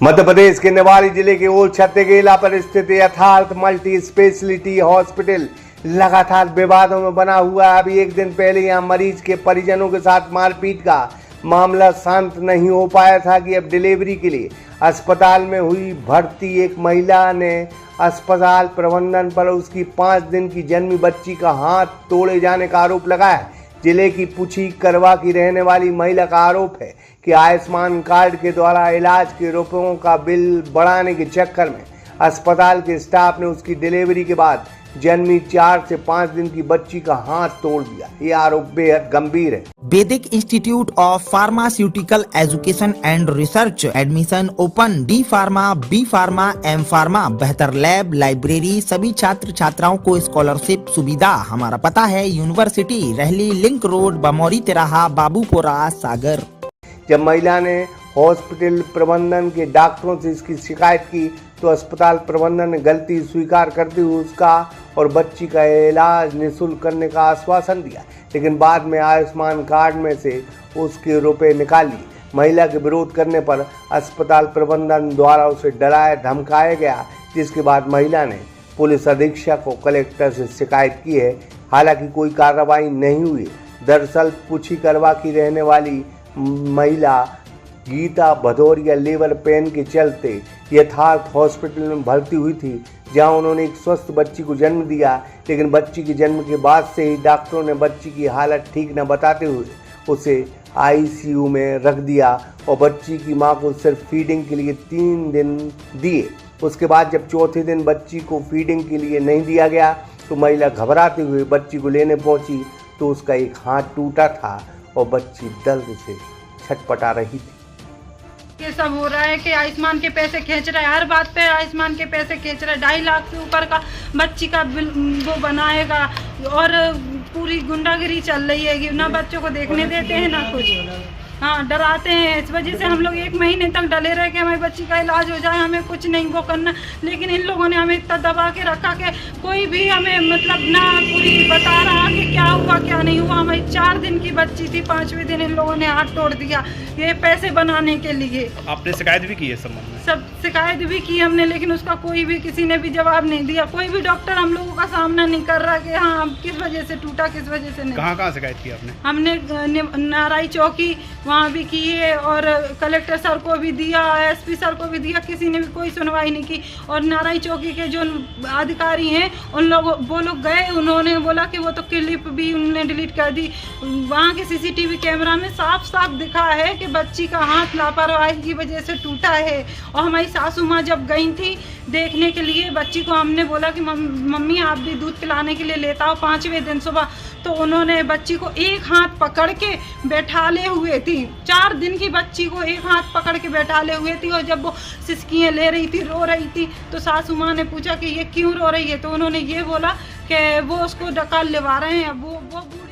मध्य प्रदेश के निवाड़ी जिले के ओल्ड छत्तेगेला पर स्थित यथार्थ मल्टी स्पेशलिटी हॉस्पिटल लगातार विवादों में बना हुआ है। अभी एक दिन पहले यहां मरीज के परिजनों के साथ मारपीट का मामला शांत नहीं हो पाया था कि अब डिलीवरी के लिए अस्पताल में हुई भर्ती एक महिला ने अस्पताल प्रबंधन पर उसकी 5 दिन की जन्मी बच्ची का हाथ तोड़े जाने का आरोप लगाया है। जिले की पुछी करवा की रहने वाली महिला का आरोप है कि आयुष्मान कार्ड के द्वारा इलाज के रुपयों का बिल बढ़ाने के चक्कर में अस्पताल के स्टाफ ने उसकी डिलीवरी के बाद जन्मी 4 से 5 दिन की बच्ची का हाथ तोड़ दिया। ये आरोप बेहद गंभीर है। Vedic institute of pharmaceutical education and research admission open. D pharma, B pharma, M pharma, बेहतर लैब, लाइब्रेरी, सभी छात्र छात्राओं को स्कॉलरशिप सुविधा। हमारा पता है यूनिवर्सिटी, रहली लिंक रोड, बमौरी तिराहा, बाबूपुरा, सागर। जब महिला ने हॉस्पिटल प्रबंधन के डॉक्टरों से इसकी शिकायत की तो अस्पताल प्रबंधन ने गलती स्वीकार करते हुए उसका और बच्ची का इलाज निःशुल्क करने का आश्वासन दिया, लेकिन बाद में आयुष्मान कार्ड में से उसके रुपए निकाल लिए। महिला के विरोध करने पर अस्पताल प्रबंधन द्वारा उसे डराया धमकाया गया, जिसके बाद महिला ने पुलिस अधीक्षक को कलेक्टर से शिकायत की है। हालांकि कोई कार्रवाई नहीं हुई। दरअसल पुछी करवा की रहने वाली महिला गीता भदौरिया लेबर पेन के चलते यथार्थ हॉस्पिटल में भर्ती हुई थी, जहां उन्होंने एक स्वस्थ बच्ची को जन्म दिया, लेकिन बच्ची के जन्म के बाद से ही डॉक्टरों ने बच्ची की हालत ठीक न बताते हुए उसे आईसीयू में रख दिया और बच्ची की मां को सिर्फ फीडिंग के लिए 3 दिन दिए। उसके बाद जब चौथे दिन बच्ची को फीडिंग के लिए नहीं दिया गया तो महिला घबराते हुए बच्ची को लेने पहुंची तो उसका एक हाथ टूटा था और बच्ची दर्द से छटपटा रही थी। ये सब हो रहा है कि आयुष्मान के पैसे खींच रहा है, हर बात पे आयुष्मान के पैसे खींच रहा है। 2.5 लाख से ऊपर का बच्ची का बिल वो बनाएगा और पूरी गुंडागिरी चल रही है कि ना बच्चों को देखने देते हैं ना कुछ। हाँ, डराते हैं। इस वजह से हम लोग 1 महीने तक डले रहे कि हमारी बच्ची का इलाज हो जाए, हमें कुछ नहीं वो करना, लेकिन इन लोगों ने हमें इतना दबा के रखा कि कोई भी हमें मतलब ना पूरी बता रहा कि क्या हुआ क्या नहीं हुआ। हमारी 4 दिन की बच्ची थी, 5वें दिन इन लोगों ने हाथ तोड़ दिया ये पैसे बनाने के लिए। आपने शिकायत भी की है संबंध में? सब शिकायत भी की हमने, लेकिन उसका कोई भी किसी ने भी जवाब नहीं दिया। कोई भी डॉक्टर हम लोगों का सामना नहीं कर रहा कि हाँ किस वजह से टूटा, किस वजह से नहीं। कहाँ शिकायत की आपने? हमने नाराई चौकी वहाँ भी की है और कलेक्टर सर को भी दिया, एसपी सर को भी दिया, किसी ने भी कोई सुनवाई नहीं की। और नाराई चौकी के जो अधिकारी हैं वो लोग गए, उन्होंने बोला कि वो तो क्लिप भी उन्होंने डिलीट कर दी। वहाँ के सीसीटीवी कैमरा में साफ साफ दिखा है कि बच्ची का हाथ लापरवाही की वजह से टूटा है। और हमारी सासू माँ जब गई थी देखने के लिए बच्ची को, हमने बोला कि मम्मी आप भी दूध पिलाने के लिए लेता हो 5वें दिन सुबह, तो उन्होंने बच्ची को एक हाथ पकड़ के बैठाले हुए थी। 4 दिन की बच्ची को एक हाथ पकड़ के बैठाले हुए थी और जब वो सिसकियाँ ले रही थी, रो रही थी, तो सासू माँ ने पूछा कि ये क्यों रो रही है, तो उन्होंने ये बोला कि वो उसको डकार लेवा रहे हैं। वो बूढ़ी।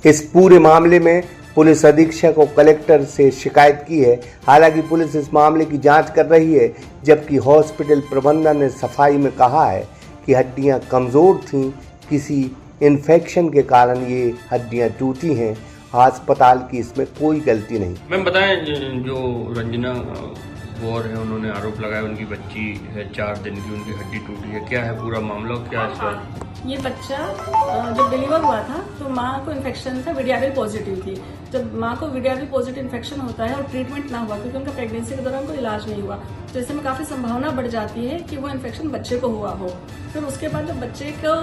इस पूरे मामले में पुलिस अधीक्षक और कलेक्टर से शिकायत की है। हालांकि पुलिस इस मामले की जांच कर रही है, जबकि हॉस्पिटल प्रबंधन ने सफाई में कहा है कि हड्डियां कमज़ोर थीं, किसी इन्फेक्शन के कारण ये हड्डियां टूटी हैं। अस्पताल की इसमें कोई गलती नहीं। मैम बताएं, जो रंजना गौर है उन्होंने आरोप लगाया उनकी बच्ची है 4 दिन की, उनकी हड्डी टूटी है, क्या है पूरा मामला, क्या है? ये बच्चा जब डिलीवर हुआ था तो माँ को इन्फेक्शन था, वीडियारिल पॉजिटिव थी। जब माँ को वीडियारिल पॉजिटिव इन्फेक्शन होता है और ट्रीटमेंट ना हुआ क्योंकि उनका प्रेगनेंसी के दौरान कोई इलाज नहीं हुआ, तो ऐसे में काफ़ी संभावना बढ़ जाती है कि वो इन्फेक्शन बच्चे को हुआ हो। फिर उसके बाद जब बच्चे को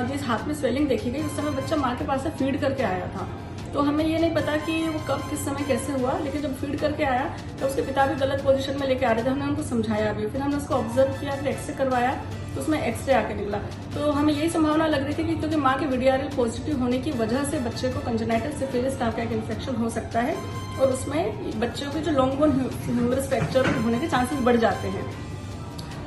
जिस हाथ में स्वेलिंग देखी गई उस समय बच्चा माँ के पास से फीड करके आया था, तो हमें ये नहीं पता कि वो कब किस समय कैसे हुआ, लेकिन जब फीड करके आया तो उसके पिता भी गलत पोजीशन में लेके आ रहे थे। हमने उनको समझाया भी, फिर हमने उसको ऑब्जर्व किया, फिर एक्सरे करवाया तो उसमें एक्सरे आके निकला। तो हमें यही संभावना लग रही थी कि क्योंकि माँ के वीडियारिल पॉजिटिव होने की वजह से बच्चे को कंजेनाइटल सिफिलिस नाम का एक इन्फेक्शन हो सकता है और उसमें बच्चों के जो लॉन्ग बोन ह्यूमरस फ्रैक्चर होने के चांसेस बढ़ जाते हैं।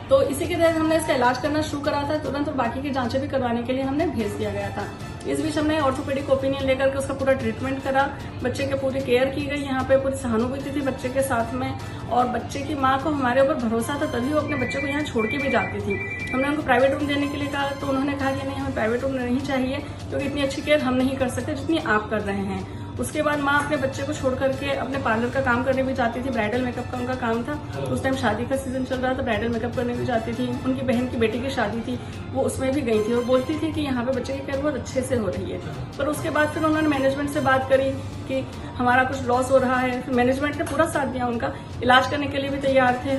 तो इसी के तहत हमने इसका इलाज करना शुरू करा था तुरंत, और बाकी की जांचें भी करवाने के लिए हमने भेज दिया गया था। इस बीच हमने ऑर्थोपेडिक ओपिनियन लेकर के उसका पूरा ट्रीटमेंट करा, बच्चे की पूरी केयर की गई, यहाँ पे पूरी सहानुभूति थी बच्चे के साथ में। और बच्चे की माँ को हमारे ऊपर भरोसा था, तभी वो अपने बच्चे को यहाँ छोड़ के भी जाती थी। हमने उनको प्राइवेट रूम देने के लिए कहा तो उन्होंने कहा कि नहीं, हमें प्राइवेट रूम नहीं चाहिए क्योंकि इतनी अच्छी केयर हम नहीं कर सकते जितनी आप कर रहे हैं। उसके बाद माँ अपने बच्चे को छोड़ करके अपने पार्लर का काम करने भी जाती थी। ब्राइडल मेकअप का उनका काम था। उस टाइम शादी का सीजन चल रहा था, ब्राइडल मेकअप करने भी जाती थी। उनकी बहन की बेटी की शादी थी, वो उसमें भी गई थी और बोलती थी कि यहाँ पे बच्चे की केयर बहुत अच्छे से हो रही है। पर उसके बाद फिर उन्होंने मैनेजमेंट से बात करी कि हमारा कुछ लॉस हो रहा है। फिर मैनेजमेंट ने पूरा साथ दिया, उनका इलाज करने के लिए भी तैयार थे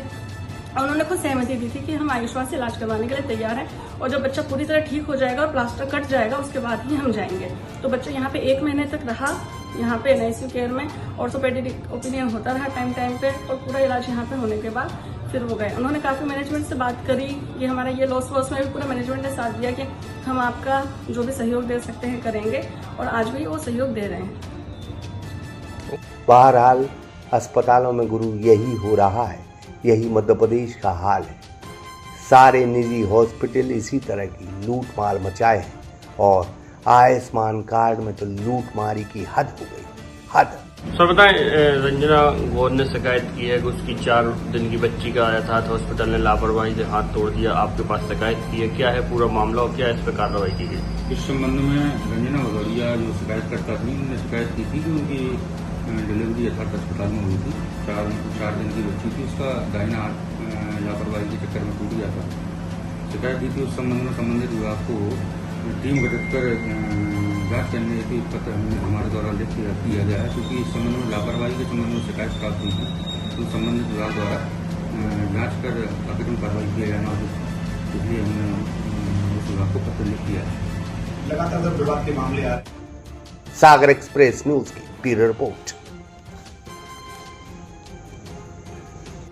और उन्होंने खुद सहमति दी थी कि हम आयुष्मान से इलाज करवाने के लिए तैयार हैं और जब बच्चा पूरी तरह ठीक हो जाएगा और प्लास्टर कट जाएगा उसके बाद ही हम जाएंगे। तो बच्चा यहाँ पे 1 महीने तक रहा, यहाँ पे NICU केयर में। ऑर्थोपेडिक ओपिनियन होता रहा टाइम पे और पूरा इलाज यहाँ पे होने के बाद फिर वो गए। उन्होंने काफ़ी मैनेजमेंट से बात करी, ये हमारा ये लॉस वॉस में भी पूरा मैनेजमेंट ने साथ दिया कि हम आपका जो भी सहयोग दे सकते हैं करेंगे और आज भी वो सहयोग दे रहे हैं। बहरहाल अस्पतालों में गुरु यही हो रहा है, यही मध्य प्रदेश का हाल है। सारे निजी हॉस्पिटल इसी तरह की लूट मार मचाए हैं और आयुष्मान कार्ड में तो लूट मारी की हद हो गई, हद। सर बताएं, रंजना गौर ने शिकायत की है कि उसकी 4 दिन की बच्ची का आया था तो हॉस्पिटल ने लापरवाही से हाथ तोड़ दिया। आपके पास शिकायत की है, क्या है पूरा मामला और क्या इस पर कार्रवाई की गई? इस संबंध में रंजना भदौरिया जो शिकायतकर्ता थी उन्होंने शिकायत की थी कि उनकी डिलीवरी यथार्थ अस्पताल में हुई थी। 4 दिन की बच्ची थी, उसका दाहिना हाथ लापरवाही के चक्कर में टूट गया था। शिकायत की थी, उस संबंध में संबंधित विभाग को टीम गठित कर जांच करने की पत्र हमारे द्वारा लिख किया गया है, क्योंकि इस संबंध में लापरवाही के संबंध में शिकायत प्राप्त हुई थी तो संबंधित विभाग द्वारा जांच कर अग्रिम कार्रवाई किया जाना, इसलिए हमने उस विभाग को पत्र लिख दिया है। लगातार जब विवाद के मामले आ रहे हैं। सागर एक्सप्रेस न्यूज की ब्यूरो रिपोर्ट।